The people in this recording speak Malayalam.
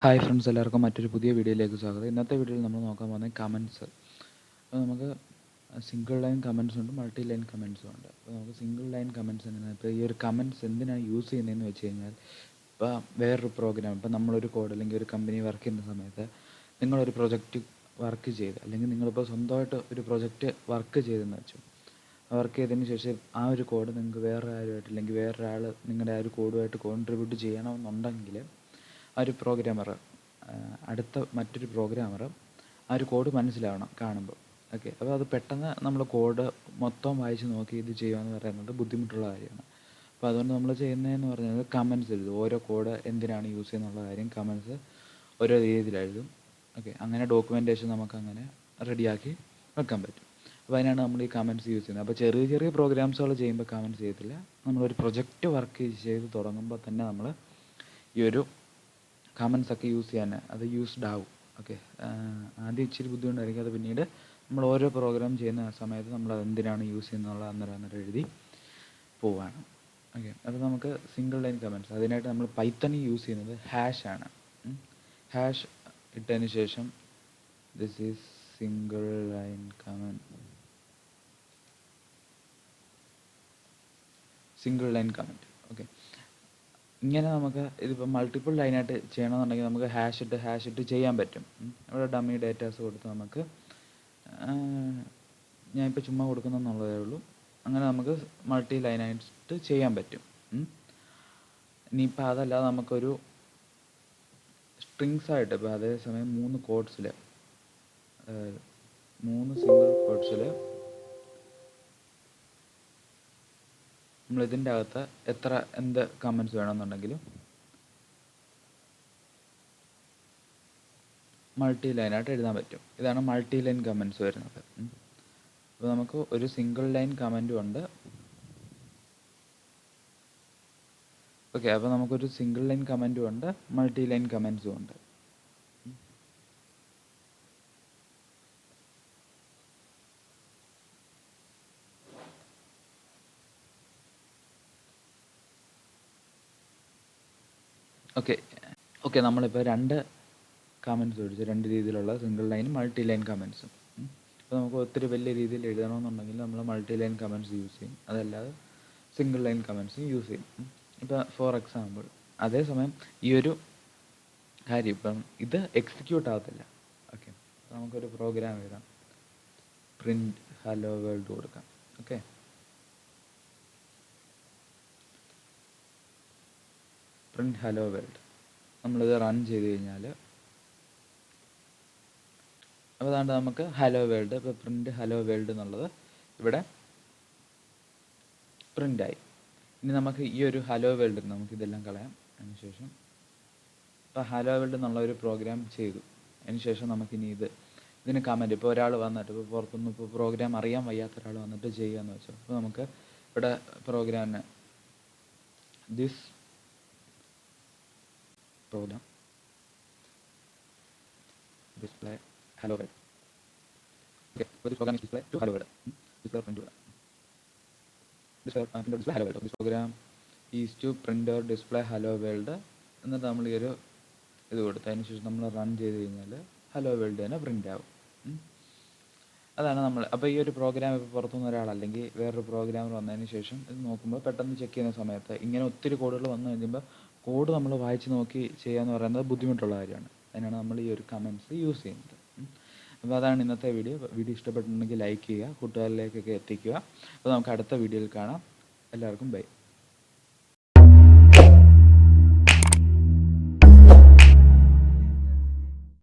ഹായ് ഫ്രണ്ട്സ്, എല്ലാവർക്കും മറ്റൊരു പുതിയ വീഡിയോയിലേക്ക് സ്വാഗതം. ഇന്നത്തെ വീഡിയോയിൽ നമ്മൾ നോക്കാൻ പോകുന്നത് കമൻറ്റ്സ്. അപ്പോൾ നമുക്ക് സിംഗിൾ ലൈൻ കമൻറ്റ്സ് ഉണ്ട്, മൾട്ടി ലൈൻ കമൻറ്റ്സും ഉണ്ട്. അപ്പോൾ നമുക്ക് സിംഗിൾ ലൈൻ കമൻറ്റ്സ് എങ്ങനെയാണ്, ഇപ്പോൾ ഈ ഒരു കമൻറ്റ്സ് എന്തിനാണ് യൂസ് ചെയ്യുന്നതെന്ന് വെച്ച് കഴിഞ്ഞാൽ, ഇപ്പോൾ വേറൊരു പ്രോഗ്രാം, ഇപ്പോൾ നമ്മളൊരു കോഡ് അല്ലെങ്കിൽ ഒരു കമ്പനി വർക്ക് ചെയ്യുന്ന സമയത്ത് നിങ്ങളൊരു പ്രൊജക്റ്റ് വർക്ക് ചെയ്ത്, അല്ലെങ്കിൽ നിങ്ങളിപ്പോൾ സ്വന്തമായിട്ട് ഒരു പ്രൊജക്റ്റ് വർക്ക് ചെയ്തെന്ന് വെച്ചു. വർക്ക് ചെയ്തതിന് ശേഷം ആ ഒരു കോഡ് നിങ്ങൾക്ക് വേറെ ആരുമായിട്ട് അല്ലെങ്കിൽ വേറൊരാൾ നിങ്ങളുടെ ആ ഒരു കോഡുമായിട്ട് കോൺട്രിബ്യൂട്ട് ചെയ്യണമെന്നുണ്ടെങ്കിൽ ആ ഒരു പ്രോഗ്രാമർ, അടുത്ത മറ്റൊരു പ്രോഗ്രാമർ ആ ഒരു കോഡ് മനസ്സിലാവണം കാണുമ്പോൾ. ഓക്കെ, അപ്പോൾ അത് പെട്ടെന്ന് നമ്മൾ കോഡ് മൊത്തം വായിച്ച് നോക്കി ഇത് ചെയ്യുക എന്ന് പറയുന്നത് ബുദ്ധിമുട്ടുള്ള കാര്യമാണ്. അപ്പോൾ അതുകൊണ്ട് നമ്മൾ ചെയ്യുന്നതെന്ന് പറഞ്ഞാൽ കമൻറ്റ്സ് എഴുതും. ഓരോ കോഡ് എന്തിനാണ് യൂസ് ചെയ്യുന്നുള്ള കാര്യം കമൻറ്റ്സ് ഓരോ രീതിയിൽ എഴുതും. ഓക്കെ, അങ്ങനെ ഡോക്യുമെൻറ്റേഷൻ നമുക്കങ്ങനെ റെഡിയാക്കി വെക്കാൻ പറ്റും. അപ്പോൾ അതിനാണ് നമ്മൾ ഈ കമൻറ്റ്സ് യൂസ് ചെയ്യുന്നത്. അപ്പോൾ ചെറിയ ചെറിയ പ്രോഗ്രാംസുകൾ ചെയ്യുമ്പോൾ കമൻറ്റ്സ് ചെയ്യത്തില്ല. നമ്മളൊരു പ്രൊജക്റ്റ് വർക്ക് ചെയ്ത് തുടങ്ങുമ്പോൾ തന്നെ നമ്മൾ ഈ ഒരു കമൻറ്റ്സ് ഒക്കെ യൂസ് ചെയ്യാൻ അത് യൂസ്ഡ് ആവും. ഓക്കെ, ആദ്യം ഇച്ചിരി ബുദ്ധിമുട്ടായിരിക്കും. അത് പിന്നീട് നമ്മൾ ഓരോ പ്രോഗ്രാം ചെയ്യുന്ന സമയത്ത് നമ്മൾ അത് എന്തിനാണ് യൂസ് ചെയ്യുന്നുള്ള അന്നേരം എഴുതി പോവാണ്. ഓക്കെ, അപ്പോൾ നമുക്ക് സിംഗിൾ ലൈൻ കമൻറ്റ്സ്, അതിനായിട്ട് നമ്മൾ പൈത്തണിൽ യൂസ് ചെയ്യുന്നത് ഹാഷ് ആണ്. ഹാഷ് ഇട്ടതിന് ശേഷം this is single line comment, single line comment. Okay, ഇങ്ങനെ നമുക്ക് ഇതിപ്പോൾ മൾട്ടിപ്പിൾ ലൈനായിട്ട് ചെയ്യണമെന്നുണ്ടെങ്കിൽ നമുക്ക് ഹാഷ് ഇട്ട് ചെയ്യാൻ പറ്റും. ഇവിടെ ഡമ്മി ഡേറ്റാസ് കൊടുത്ത് നമുക്ക് ഞാനിപ്പോൾ ചുമ്മാ കൊടുക്കുന്നെന്നുള്ളതേ ഉള്ളൂ. അങ്ങനെ നമുക്ക് മൾട്ടി ലൈനായിട്ട് ചെയ്യാൻ പറ്റും. ഇനിയിപ്പോൾ അതല്ലാതെ നമുക്കൊരു സ്ട്രിങ്സ് ആയിട്ട്, ഇപ്പോൾ അതേസമയം 3 കോഡ്സിൽ 3 സിംഗിൾ കോഡ്സിൽ നമ്മൾ ഇതിൻ്റെ അകത്ത് എന്ത് കമൻറ്റ്സ് വേണമെന്നുണ്ടെങ്കിലും മൾട്ടി ലൈനായിട്ട് എഴുതാൻ പറ്റും. ഇതാണ് മൾട്ടി ലൈൻ കമൻറ്റ്സ് വരുന്നത്. അപ്പോൾ നമുക്ക് ഒരു സിംഗിൾ ലൈൻ കമൻറ്റും ഉണ്ട്. ഓക്കെ, അപ്പോൾ നമുക്കൊരു സിംഗിൾ ലൈൻ കമൻറ്റും ഉണ്ട്, മൾട്ടി ലൈൻ കമൻറ്റ്സും ഉണ്ട്. ഓക്കെ, നമ്മളിപ്പോൾ 2 കമൻറ്റ്സ് പഠിച്ചു, 2 രീതിയിലുള്ള സിംഗിൾ ലൈനും മൾട്ടി ലൈൻ കമൻറ്റ്സും. അപ്പോൾ നമുക്ക് ഒത്തിരി വലിയ രീതിയിൽ എഴുതണമെന്നുണ്ടെങ്കിൽ നമ്മൾ മൾട്ടി ലൈൻ കമൻറ്റ്സ് യൂസ് ചെയ്യും, അതല്ലാതെ സിംഗിൾ ലൈൻ കമൻറ്റ്സും യൂസ് ചെയ്യും. ഇപ്പോൾ ഫോർ എക്സാമ്പിൾ, അതേസമയം ഈ ഒരു കാര്യം ഇപ്പം ഇത് എക്സിക്യൂട്ട് ആകത്തില്ല. ഓക്കെ, നമുക്കൊരു പ്രോഗ്രാം എഴുതാം, പ്രിൻറ്റ് ഹലോ വേൾഡ് കൊടുക്കാം. ഓക്കെ, പ്രിൻറ്റ് ഹലോ വേൾഡ്, നമ്മളിത് റൺ ചെയ്ത് കഴിഞ്ഞാൽ അപ്പോൾ അതാണ്ട് നമുക്ക് ഹലോ വേൾഡ്, ഇപ്പോൾ പ്രിൻറ്റ് ഹലോ വേൾഡ് എന്നുള്ളത് ഇവിടെ പ്രിൻ്റായി. ഇനി നമുക്ക് ഈ ഒരു ഹലോ വേൾഡ് നമുക്കിതെല്ലാം കളയാം. അതിനുശേഷം ഇപ്പോൾ ഹലോ വേൾഡ് എന്നുള്ള ഒരു പ്രോഗ്രാം ചെയ്തു. അതിനുശേഷം നമുക്കിനി ഇതിന് കമൻറ്റ്, ഇപ്പോൾ ഒരാൾ വന്നിട്ട്, ഇപ്പോൾ പുറത്തുനിന്ന് ഇപ്പോൾ പ്രോഗ്രാം അറിയാൻ വയ്യാത്ത ഒരാൾ വന്നിട്ട് ചെയ്യുകയെന്ന് വെച്ചോ. അപ്പോൾ നമുക്ക് ഇവിടെ പ്രോഗ്രാമിന് this program display hello world. Okay, so this program is display to hello world. Display print world. Display hello world. This program is to print or display hello world. എന്നിട്ട് നമ്മൾ ഈ ഒരു ഇത് കൊടുത്തതിന് ശേഷം നമ്മൾ റൺ ചെയ്ത് കഴിഞ്ഞാൽ ഹലോ വേൾഡ് തന്നെ പ്രിൻ്റ് ആവും. അതാണ് നമ്മൾ. അപ്പോൾ ഈ ഒരു പ്രോഗ്രാം ഇപ്പോൾ പുറത്തുനിന്ന് ഒരാൾ അല്ലെങ്കിൽ വേറൊരു പ്രോഗ്രാമർ വന്നതിന് ശേഷം ഇത് നോക്കുമ്പോൾ പെട്ടെന്ന് ചെക്ക് ചെയ്യുന്ന സമയത്ത് ഇങ്ങനെ ഒത്തിരി കോഡുകൾ വന്നു കഴിയുമ്പോൾ കോഡ് നമ്മൾ വായിച്ച് നോക്കി ചെയ്യുക എന്ന് പറയുന്നത് ബുദ്ധിമുട്ടുള്ള കാര്യമാണ്. അതിനാണ് നമ്മൾ ഈ ഒരു കമൻറ്റ്സ് യൂസ് ചെയ്യുന്നത്. അപ്പോൾ അതാണ് ഇന്നത്തെ വീഡിയോ. ഇഷ്ടപ്പെട്ടിട്ടുണ്ടെങ്കിൽ ലൈക്ക് ചെയ്യുക, കൂട്ടുകാരിലേക്കൊക്കെ എത്തിക്കുക. അപ്പോൾ നമുക്ക് അടുത്ത വീഡിയോയിൽ കാണാം. എല്ലാവർക്കും ബൈ.